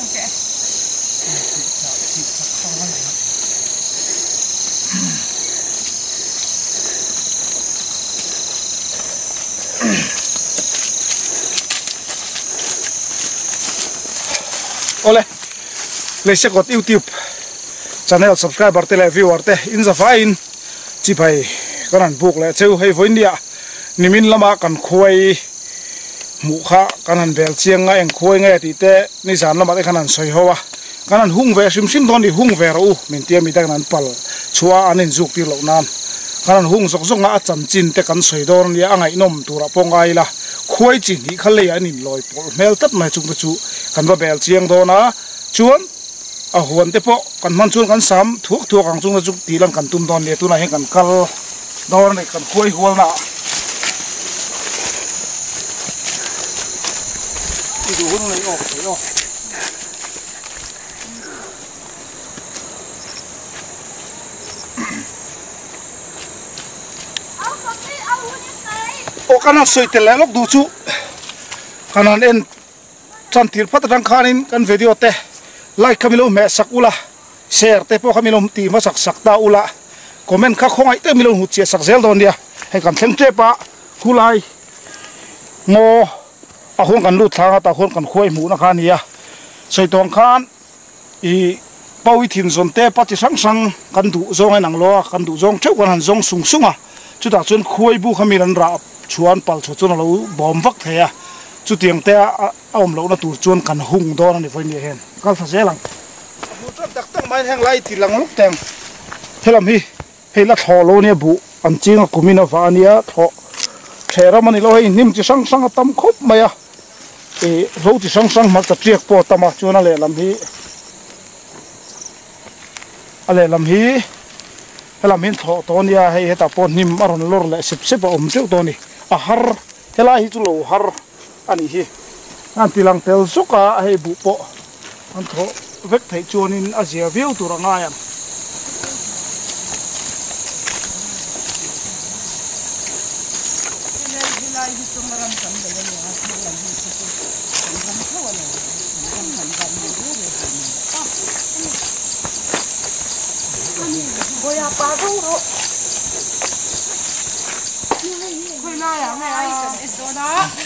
lang kẹ ole lấy sẽ có YouTube channel subscriber te le viewer te in the fine chi pai kan an buk le cheu hei voin dia nimin lama kan khoi mu kha kan an bel chiang nga eng khoi nge ti te ni san lama te kan an soi howa kan an hung ve sim sim don ni hung ve ro min tia mi ta kan an pal chua anin juk ti lo nan kan an hung sok sok nga cham chin te kan soi dor ni angai nom tura pongai la khoi chin hi khale anin loi pol mel tat mai chung chu kan ba bel chiang do na chuan a huan te po kan man chuan kan sam thuak thuak ang chung chu ti lam kan tum don le tu na he kan kal dor ne kan khoi hual na đi đủ nó lấy ổ lấy ổ ô cái nó sôi tiền lấy lóc đủ chú cái nó nên chăn thịt phát răng khanin kan video te like kamilo mẹ sắc ula share te po kamilo ti ma sak sak ta ula comment khá không ai te milo hụt chia sắc zel don dia hay kan theng tre pa hulai ngo a hong kan lu thang ta hong kan khoi mu na khan ya soi tong khan i pawi thin zon te pati sang sang kan du zong nang lo kan du zong cheu kan han zong sung sunga chu ta chun khoi bu khami ran ra chuan pal chu chun lo bom vak the ya chu tiang te om lo na tur chuan kan hung do na ni foi ni hen kal fa zelang bu chu tak tak mai hang lai ti lang luk teng thelam hi hela tholo ne bu an chinga kumina fa ania tho thera mani lo hi nim chi sang sang tam khop maya e ro chi sang sang mak ta triak po tama chuna le lam hi ale lam hi helam hin tho to nia hei heta pon nim aron lor le sip sip om cheu to ni a har hela hi chu lo har ani hi an tilang tel suka hei bu po an tho vek thei chuanin a zia view tu ranga yan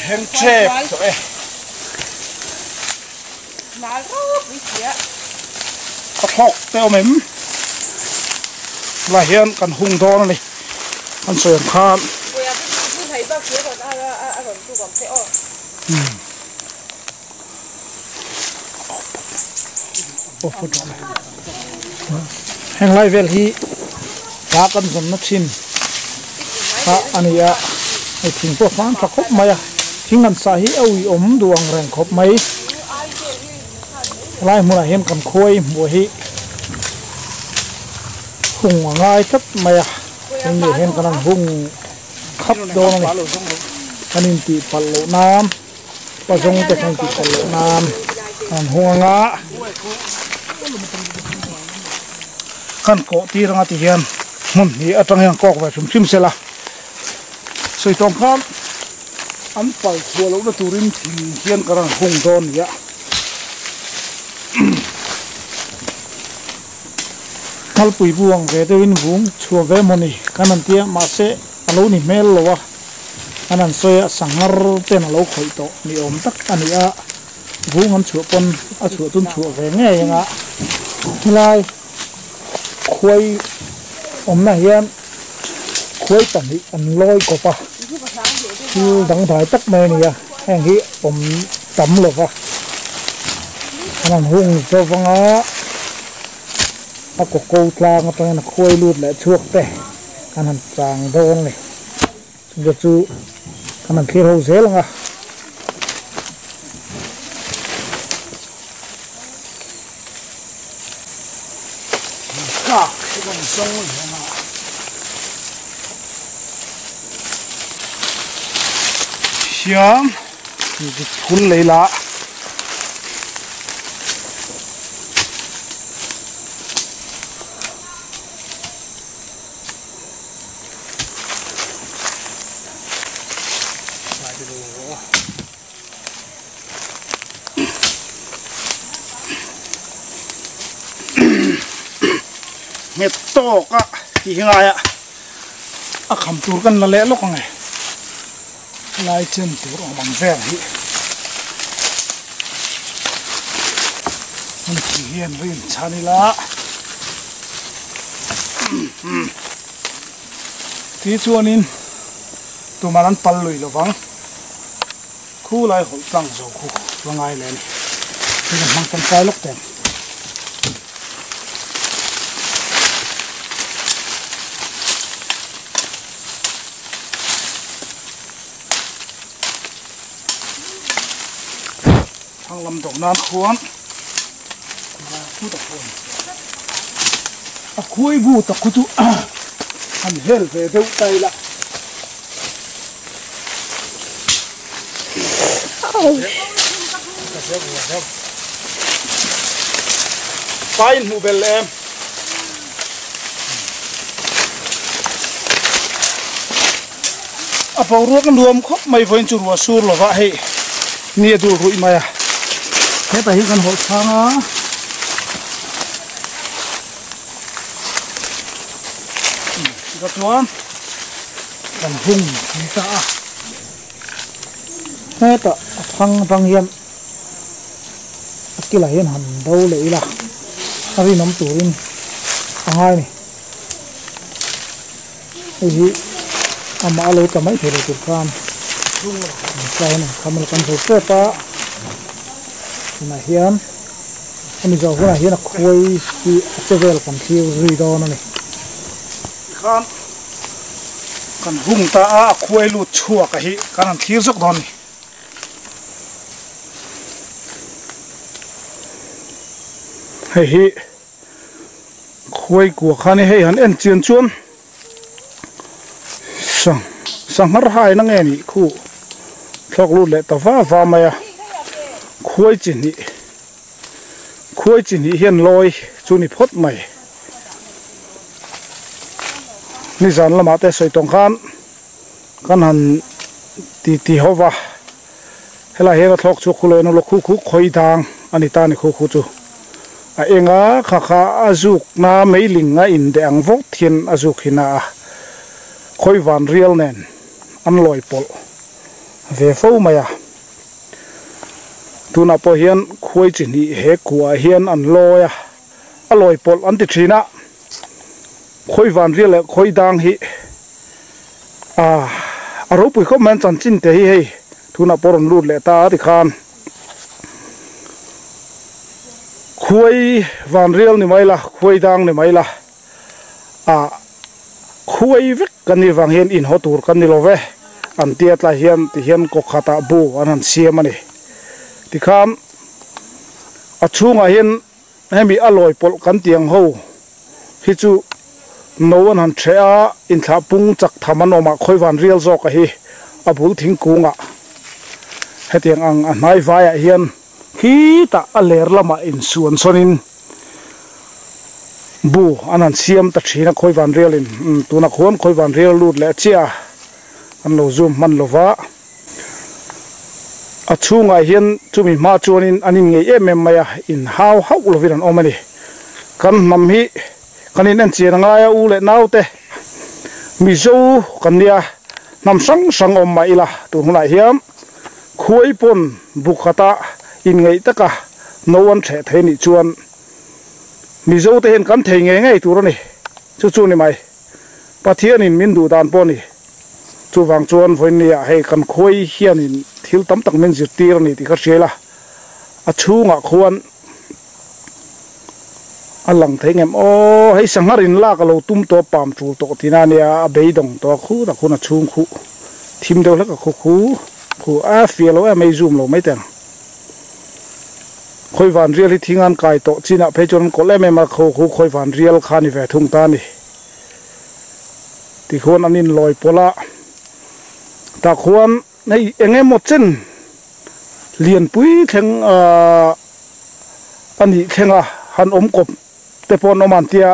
heng chep to e nal ro bi sia a thok te o mem la hian kan hung do na ni kan soyam khan boya bi thai ba khia ron a ron tu bam te o o fu do heng lai vel hi ta kan zon na chin ta ania ai thing po fan thak khop maya thing an sa hi awi om duang reng khop mai lai mu na hian kan khoi mu hi hung ngai thap maya heng ni hen kan hung khap do na ni kanin ti pal lo nam pa jong te kan ti pal lo nam an huanga kan ko ti ranga ti hian mun ni atang yang kok wa chum chim sela soi tong khan an pal thua lo na turin thing hian karang hung don ya kal pui buang ve de win bung chua ve moni kanan tia ma se alo ni mel lo wa anan soya sangar ten alo khoi to ni om tak ania bung an chu pon a chu tun chu ve nge yanga lai khoi om na hian khoi tan hi an loi ko pa dang thai tak mai ni ya hang hi om tam lo wa anan hung so wanga a ko ko tlang pa na khoi lut la chuak te kanan chang don le chu chu kanan khir ho zelanga ka kan song le na siam ni phun leila nghe to cả thì ngay ạ khăm tur kan la le lok ngai lai chen tur bằng ve hiมันขี้เหี้ยนรินชานี่ละที่ชวนนินตัวมันปัลลุยระวังคู่ไล่หอยตั้งโซ่คู่ว่าไงเลยนี่ที่มันตั้งใจลกเต็มทางลำดอกน้ำควรคู่ตะคนคุยบูตะคุตุอันเฮลเวเดวไตละไปหมู่เบลเอมพอรวมกันรวมครบไม่เป็นจุดว่าสูรหรอวะเฮ้นี่ดูรุ่ยมาอ่ะเฮ้แต่ที่กันหัวช้างอ่ะก็ตัวกันหุ่นตาเฮ้แต่พังเยี่ยมกี่หลายหันดูเลยล่ะอะไรน้ำตัวนี่อะไรนี่ไอ้ที่อามาเลยจะไม่เท่าไรจุดความใช่เนี่ยทำมันกันถูกเสื้อตาหน้าเฮียนอันนี้จะว่าเฮียนคุยที่จะเวลกันที่รีดอนนี่กันหุ่งตาคุยลุดชัวกันฮีกันที่สุดดอนนี่เฮ้ยคุยกัวขันนี่เฮ้ยหันเอ็นเจียนชวนสังหารหายนั่งเองนี่คู่ทอกลุดเลยแต่ฟ้ามาอ่ะคุยจีนี่เฮียนลอยจูนี่พดใหม่นี่สันละมาแต่ใส่ตรงขันกันหันตีหัวเฮล่าเฮล่าทอกชุกเลยนั่งลคู่คอยทางอันนี้ตานี่คู่จูเองข้าอาจุกน้าไม่ลิงอินเดียงวกเทียนอาจุกหินาคอยวันเรียลเน่นอันลอยปอลเวฟ้ามาอ่ะตัวนับพอเฮียนคุยจีนี่เฮกัวเฮียนอันลอยอลอยปอลอันติดชีนะคอยวันเรียลคอยดังฮิรูปเขาแมนจันจินเตะฮิตัวนับพอรลุดเลยตาติคานคุยวันเรียลนี่ไม่ละคุยดังนี่ไม่ละคุยวิกกันนี่วังเฮียนอินหัวตูร์กันนี่โลเวอันเตียตละเฮียนก็ขัดบูอันนั้นเสียมันนี่ที่คำช่วงเฮียนให้มีอร่อยปลกันเตียงหูฮิจูโนวันหันเชียอินท้าปุงจักทำมันออกมาคุยวันเรียลจอกฮีบุลทิ้งกุ้งให้เตียงอันไม่ไฟเฮียนขี้ตาเลร์ละมาอินส่วนส่วนินบูอันนั้นเสียมตัดชีนักคอยวันเรียลินตัวนักคนคอยวันเรียลลูดและเจียอันโลซุมมันโลวะช่วงเฮียนจุมีมาจวนินอันนี้ไงเอ็มมาอินฮาวโลวิรันออกมาดิกันนำฮีกันนี่นั่นเจียงไงอูเล่นเอาเตมิโซกันเนี่ยนำสังออกมาอีละตัวหัวเฮียมคุยปนบุคตาอินไงตะกะโนวันเฉะเทนิจวนมิโซเตเห็นกันเทงไงตัวนี่จู่ๆนี่ไหมปะเทียนินมินดูดานปอนี่จู่ฟังจวนวันนี้ให้กันคุยเฮียนินทิลตั้มตักมินจุดตีรนี่ที่เขาเชื่อละชูงะควรอันหลังเทงเอ็มโอ้ให้สังหารินลากเราตุ้มตัวปามจูตัวที่นั่นเนี่ยเบยดงตัวคู่ตะคุณชูงคู่ทีมเดียวแล้วก็คู่เฟียเราไม่ซูมเราไม่แต่งคอยวันเรียลที่ทิ้งงานไก่โตจีน่ะเพจนก็เล่ไม่มาคู่คอยวันเรียลคานิเวทุ่งตานี่ที่คนอันนี้ลอยปละแต่ควรในเองหมดเส้นเลียนปุ้ยแข่งอันนี้แข่งหันอมกบแต่พอนอมันเตีย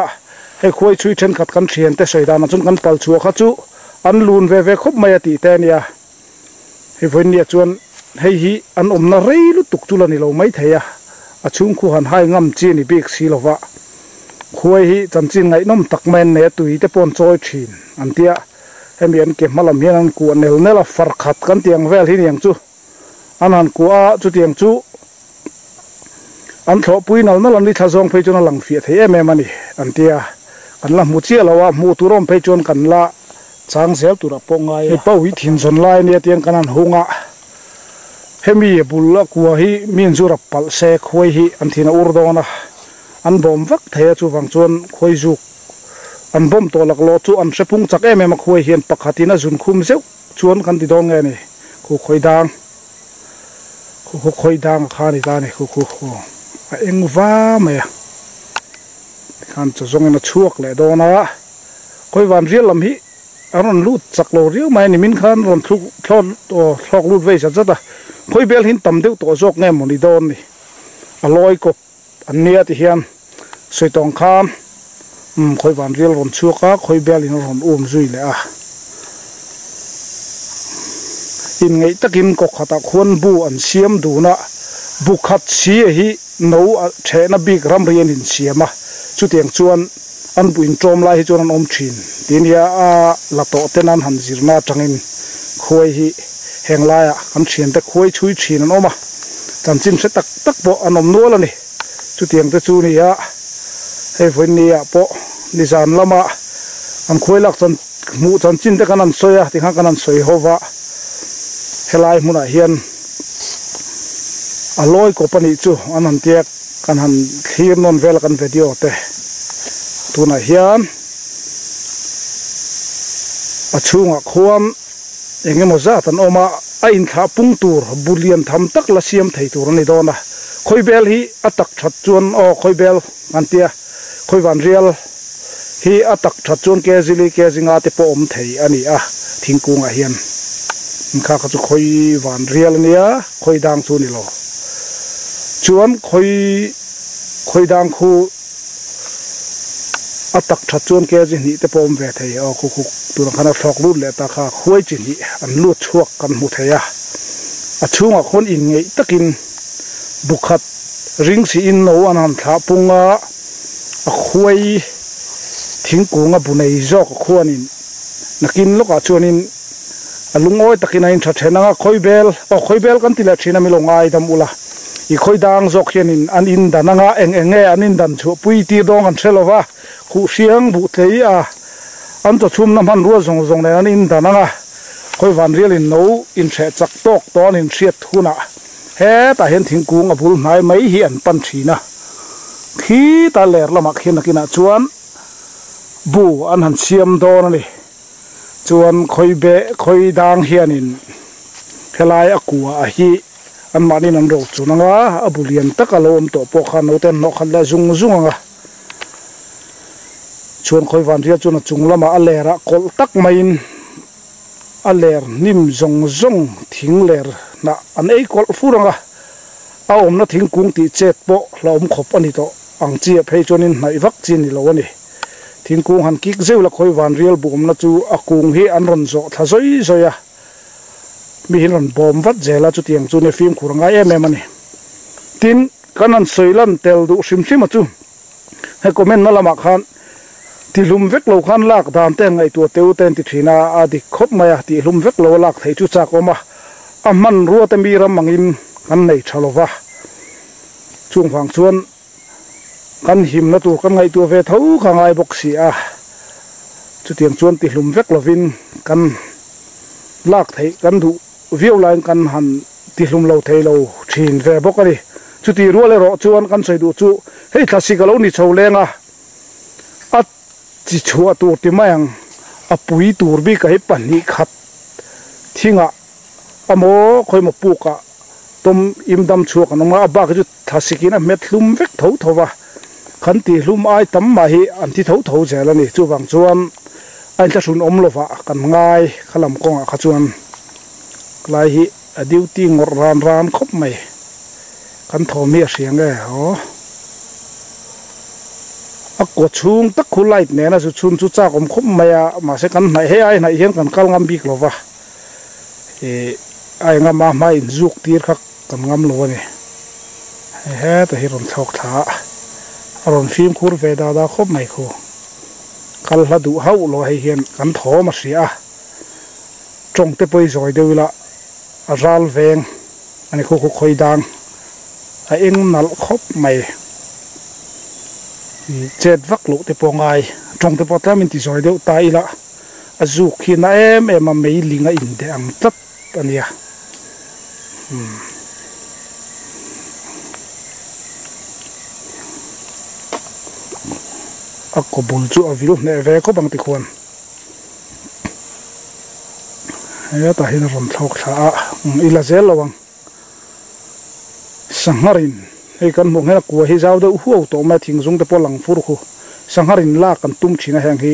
ให้คุยช่วยเช่นขัดกันเชียนแต่ใส่ดานันจนกันปัลชัวขจุอันลูนเวคบไม่ติแต่เนี่ยให้ฝนเนี่ยจวนให้ฮีอันอมนาเรลุตุกตุลนี่เราไม่เทียช่วงคู่หันให้งำจีนี่บิ๊กซีลวะ khuai hi chanchin ngai nom tak men ne tui te pon choi thin an tia hemian ke malam hian an ku nel nela farkhat kan tiang vel hi niang chu anan ku a chu tiang chu an thlo pui nal nal an li thazong phei chuna lang fi thei em ani an tia kan la mu chia lawa mu turom phei chon kan la chang sel tura pongai he pau hi thin zon lai ne tiang kanan hunga hemi bulla ku hi min zura pal se khoi hi an thina urdona an bom vak the chu wang chon khoi juk an bom to lak lo chu an sepung chak em em khoi hian pakhatina zun khum zeu chuan kan ti dong nge ni khu khoi dang khani ta ni khu a engwa me kan chu zong na chuak le dona khoi wan rial lam hi aron lut chak lo riu mai ni min khan ron thuk thlok lut ve sa chata khoi bel hin tam deu to zok nge moni don ni aloi ko an nia ti hian soitong kham khoi van riel ron chuka khoi bel in ron zui le a in ngei takin ko khata khon bu an siam du na bu khat si hi no thena big ram rian in siama chu tiang chuan an bu in trom lai hi chuan an om thin tin ya a la to tenan han zirna tangin khoi hi heng lai a kan thien te khoi chui thin an oma chanchin se tak tak bo an om nual ani chu tiang te chu ni ya hei voin ni ya po ni zan lama an khoi lak chan mu chanchin te kanan soya ti khan kanan soi hova helai muna hian aloi ko pani chu an han tiak kan han thir non vel kan video te tuna hian achunga khuam engemaw zat an oma a in thla pung tur bulian tham tak la siam thei tur ani dona khoi bel hi atak that chuan khoi bel an tia khoi van rial hi atak that chuan ke zili ke zinga te po om thei ani a thingkunga hian kha chu khoi van rial ania khoi dang chu ni lo chuan khoi dang khu atak that chuan ke zi ni te po om ve thei khu tur khana thlok lut le ta kha khoi chi ni an lut chuak kan mu theia achunga khon in ngei takin bukhat ring si in no anan thla punga a khoi thingkunga bunei zok khuanin nakin loka chuanin alungoi takin ain tha thenanga khoi bel kan tila thina milongai dam ula i khoi dang zok hianin an in dananga enge an in dan chu pui ti dong an thelova khu siang bu thei a an to chum na man ruwa zong ne an in dananga khoi van rial in no in che chak tok ton in hriat huna he ta hen thingkung a bul mai mai hi an pan thina khi ta ler lama khin nakina chuan bu an han siam don ani chuan khoi dang hianin helai akua a hi an manin an ro chunanga a bulian takalom to po khan no ten no khan la zunganga chuan khoi van rial chuna chunglama a lera kol tak main a ler nim zong thing ler na an ei kol furanga a om na thingkung ti chet po hlom khop ani to ang chi phei chonin nai vak chin ni lo ani thingkung han kik zeu la khoi van rial bum na chu akung hi an ron zo thazoi zoya mi hin ron bom vat zela chu tiang chu ne film khuranga em ani tin kanan soilan tel du sim chu he comment na lama khan ti lum vek lo khan lak dan te ngai tu teu ten ti thina a di khop maya ti lum vek lo lak thei chu chak oma a man ruwa te mi ram mangin kan nei thalova chung phang chuan kan him na tur kan ngai tu ve tho khangai bok si a chu tiang chuan ti lum vek lovin kan lak thei kan du viau line kan han ti lum lo thei lo thin ve bok ani chu ti ruwa le ro chuan kan soi du chu hei thlasikalo ni chho lenga chi chua tur ti mayang a pui tur bi kai pani khat thinga amo khoi mo puka tom imdam chuak anoma ba ka ju thasikina metlum vek thova khan ti hlum ai tam ma hi an ti tho zelani chu wang chuan ai ta sun om lova kan ngai khalam konga kha chuan lai hi a duty ngor ran khop mai kan thomi a hriang e ho a ko chung tak khulait ne na chu chun chu cha kom khop maya ma se kan nai he ai nai hian kan kal ngam bik lova ai nga ma mai zuk tir khak kan ngam lo ni he ta hi ron thok tha ron phim khur ve da khop mai khu kal hla du hau lo hei hian kan thawm a hria trong te poi zoi deula a ral veng ani khu khoi dang a eng nal khop mai chet vak lu te pongai trong te potamin ti zoi deu ta ila azu khina em a mei linga in de ang tat ania ako bul chu avil ne ve ko bang ti khon ya ta hin ron thok tha ila zel lawang sangarin hei kan mong hena ku hi zaw de hu to ma thing zung te polang fur khu sangarin la kan tum thina hang hi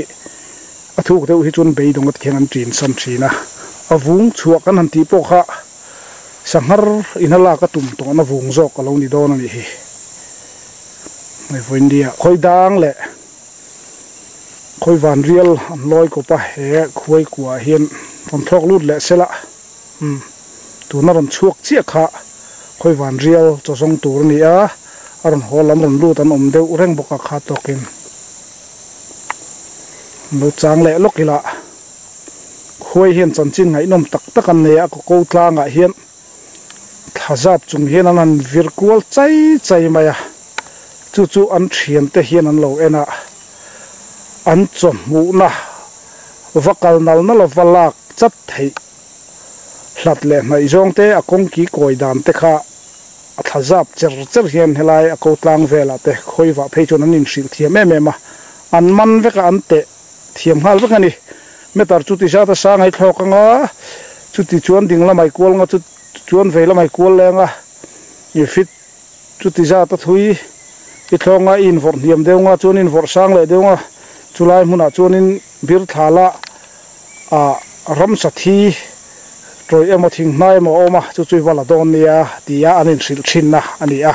athuk de hi chun bei dongat khen an trin sam thina avung chuak kan han ti po kha sangar inala ka tum to na vung zok alo ni don ani hi mai voindia khoi dang le khoi van riel an loi ko pa he khoi kwa hian thon thok lut le sela tu na ron chuak chia kha khoi van riel cho song tur ni a aron holam ron lut an om deu reng boka kha tokin lo chang le lokila khoi hian chanchin ngai nom tak tak an ne a ko tlanga hian thazap chung hian an virkual chai maya chu an thian te hian an lo ena an chom mu na vakal nal na lo valak chat thei hlat le mai zong te akong ki koi dan te kha a thazap cher hian helai a ko tlang vela te khoi wa phei chon an in sil thiam em ma an man veka an te thiam hal veka ni metar chu ti sa ta sa ngai thlok anga chu ti chuan ding la mai kol nga chu chuan vela mai kol lenga i fit chu ti za ta thui i thlonga in vor niam deunga chuan in vor sang le deunga chulai muna chuan in bir thala a ram sathi troi emo thing nai mo oma chu chui wala don nia tia anin sil thinna ania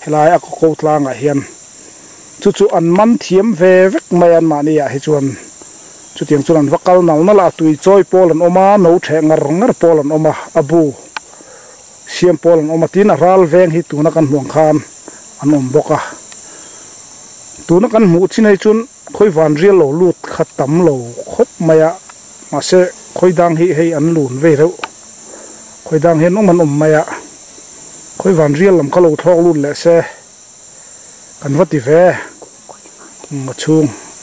helai a ko tlanga hian chu an man thiam ve vek mai an mania hi chuan chu tiang chuan vakal nal na la tui choi polan oma no the ngar polan oma abu siam polan oma tin a ral veng hi tuna kan hmuang khan an om boka tuna kan mu chinai chun khoi van riel lo lut khatam lo khop maya ma se khoi dang hi hei an lun ve reu khoi dang hen man om maya khoi van riel lam khalo thok lut le se kan vati ve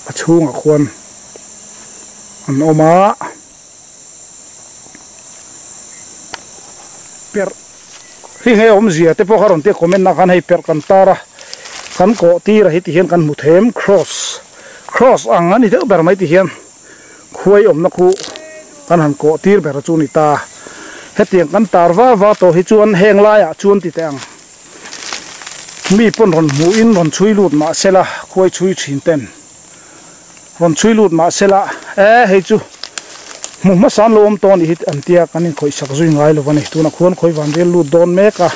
achung a khon an oma per hi he om zia te po haron te comment na kan hei per kan tara kan ko tira hi ti hian kan mu them cross ang ani te ber mai ti hian khuai om na khu kan han ko tir ber chu ni ta hetiang kan tarwa wa to hi chuan heng la ya chuan ti tang mi pon ron mu in ron chui lut ma sela khuai chui thin ten ron chui lut ma sela hei chu mu ma san lom ton hi an tia kanin khoi sak zui ngai lo wani tuna khon khoi van rel lut don me ka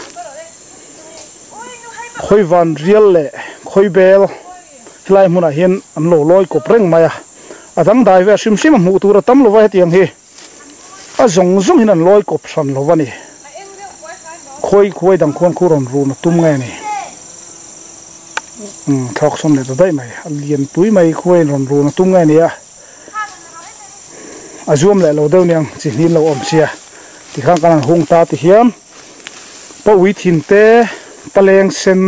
khoi van riel le khoi bel hilai muna hian an lo loi ko preng maya adang dai ve sim mu tura tam lo wa tiang hi a zong hin an loi ko phan lo wani khoi dang khon khuron ru na tum ngai ni thok som le dai mai alien pui mai khoi ron ru na tum ngai ni a azum le lo deu niang chi hin lo om sia ti khang kan hung ta ti hiam po wi thin te paleng sen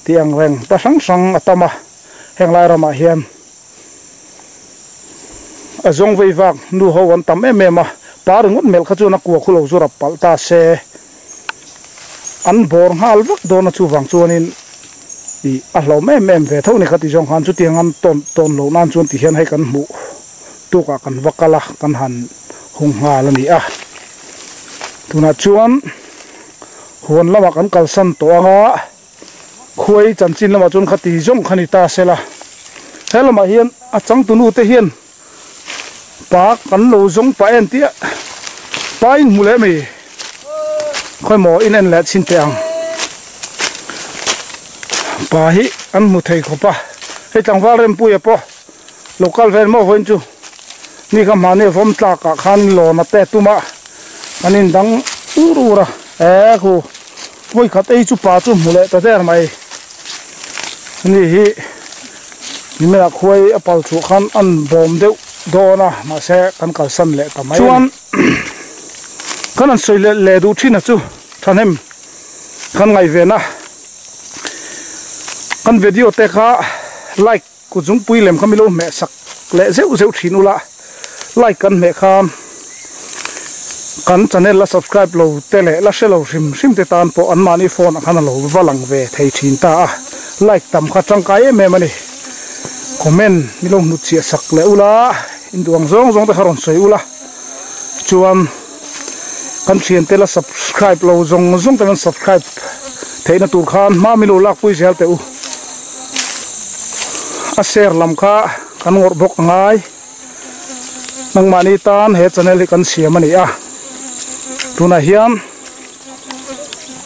tiang reng ta sang atama heng lai rama hian azong vei vak nu ho wan tam em par ngot mel kha chu na ku khulo zura pal ta se an bor hal vak do na chu wang chuanin i a hlo mem ve thoni khati jong han chu tiang an ton lo nan chuan ti hian hai kan mu tu ka kan vakala kan han hung ha la ni a tuna chuan hon lama kan kalsan to anga khuai chanchin lama chun khati jong khani ta sela helama hian a chang tu nu te hian pa kan lo jong pa en tia pain mule me khoi mo in en let sin teang pa hi an mu thei khopa he tangwal rem pu ya po local ven mo hoin chu ni ka mane vom tla ka khan lo na te tuma anin dang urura khu voi khat ei chu pa chu mule ta der mai ni hi nimela khoi apal chu khan an bom deuh dona ma se kan kalsan le tamai chuan kan an soile le du thina chu thanem kan ngai ve na kan video te kha like ku jung pui lem khamilo me sak le zeu zeu thinula like kan me kham kan channel la subscribe lo te le la shelo sim te tan po an mani phone khan lo walang ve thei thin ta like tam kha tangkai me mani comment milong nu chia sak le ula induang zong te haron soi ula chuan kan thian te la subscribe lo zong te man subscribe theina tur khan ma milo lak pui sel te u a share lam kha kan ngor bok ngai nang mani tan he channel kan siam ani a tuna hian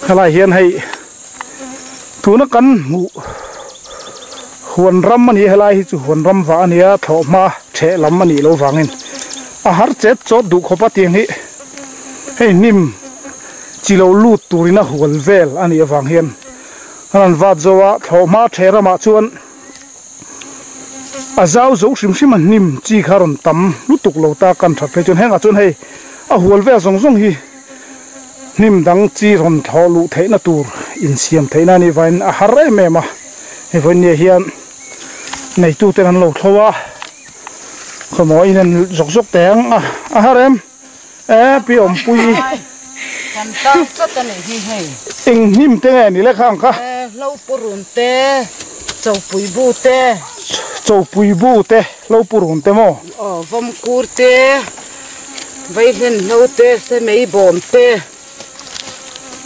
khala hian hei tuna kan mu huan ram ani helai hi chu huan ram wa ania thoma the lam ani lo wangin a har chet chot du khopa tiang hi hei nim chilo lut turina hual vel ani awang hian hanan wat zowa thoma thera ma chuan azau zo sim an nim chi kharon tam lutuk lo ta kan that pe chun henga chun hei a hual vel zong hi nim dang chi ron tholu theina tur in siam theina ni vain a harai me ma he vain ne hian nei tu te an lo thlowa khomo in zok teng a harem e pi om pui kan ta chot ani hi hei eng nim te ni le khang kha lo purun te chau pui bu te lo purun te mo vom kur te vai hen lo te se mei bom te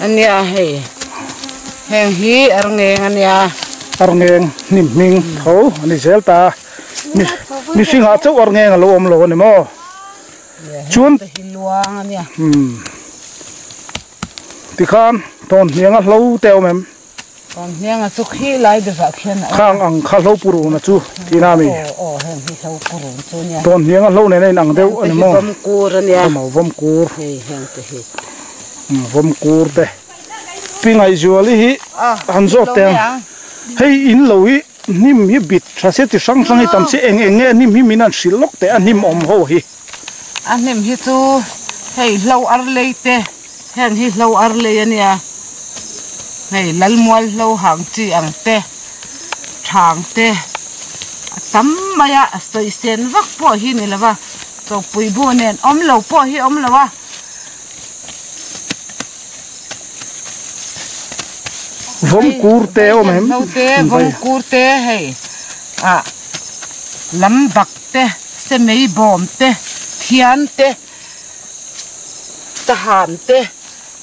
ania hei heng hi arnge ania arngeng nim ming tho ani zelta ni singa chau arngeng lo om lo ni mo chun hi luang ania tikhan ton hianga lo teo mem còn nhang à chúc hi lại được vậy khen khang ang kha lo puru na chu tinami hèn hi lâu puru chu nha ton hianga lo nei nang deu ani mo vom kur ania vom kur hèn te hi vom kur te pingai zuali hi han zo teng hei in lo hi nim hi bit thase ti sang hi tam se eng nim hi minan silok te anim om ho hi anim hi chu hei lâu ar lei te hèn hi lâu ar lei ania hei lalmual lâu hang chi ang te thang te tam maya stoi sen vak po hi ni lawa to pui bu nen om lo po hi om lawa vom kur te o mem vom kur te hei lam bak te se mei bom te thian te tahan te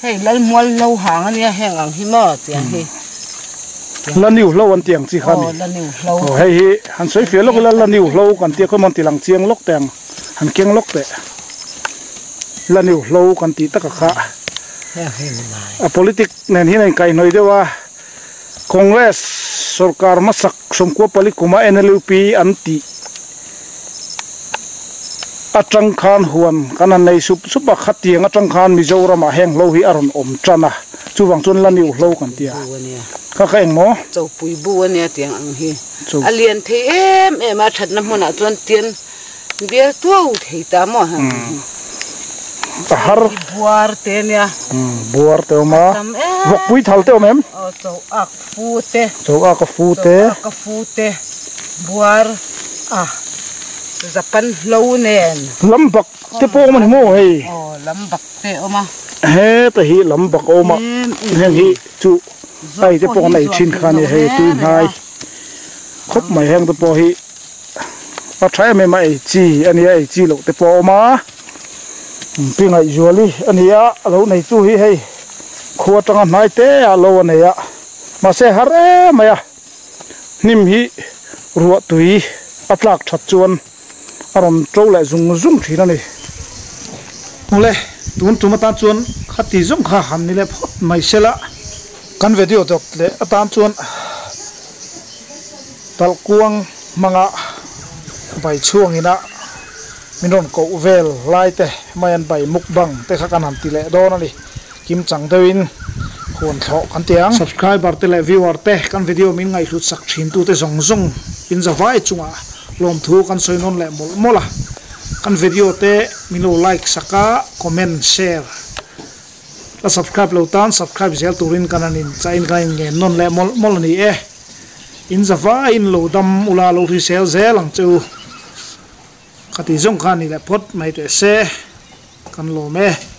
hei lalmual lo hang ania heng ang hi mo tiang hi laniu lo an tiang chi khani laniu lo hei hi han soi fe lok laniu lo kan ti ko mon tilang chiang lok teng han keng lok te laniu lo kan ti ta ka kha a politic nen hi nei kai noi dewa congress sarkar masak somko palikuma NLP anti atang khan huan kanan nei supa khatiang atang khan mizoram a heng lo hi aron om chana chuwang chun laniu lo kan tia kha kheng mo chau pui bu ania tiang ang hi alien the em a that na mona chuan tien bial tu thei ta mo ha har buar te nia buar te ma vok pui thal te mem chau ak fu te ka fu te buar zapan lo nen lambak te po man mo hei lambak te oma he te hi lambak oma hen hi chu ai te po nei chin khani hei tu nai khop mai heng te po hi a thai me mai chi ani ai chi lo te po ma pingai zuali ania lo nei chu hi hei khuwa tanga nai te a lo ania ma se hare maya nim hi ruwa tui atlak that chuan aron trâu lại dùng thì nó này, ole tuôn chúng ta chuan khát tí dùng khá hẳn này phốt mày xe lạ, căn video đọc lệ tam chuan, tal quang manga bài chuông ina, mình còn cậu về lại te, mày ăn bài mukbang te khá căn hẳn tỷ lệ đó nó đi, kim chẳng tơi in, hon tho kan tiang subscriber te le viewer te kan video min ngai hlut sak thin tu te zong zong in zawai chunga lom thu kan soinon le mol mola kan video te milo like saka comment share la subscribe lo tan subscribe zel turin kananin chain kan nge non le mol ni e in zawai in lo dam ula lo ri sel zelang chu khati zong khan ni le pot mai te se kan lo me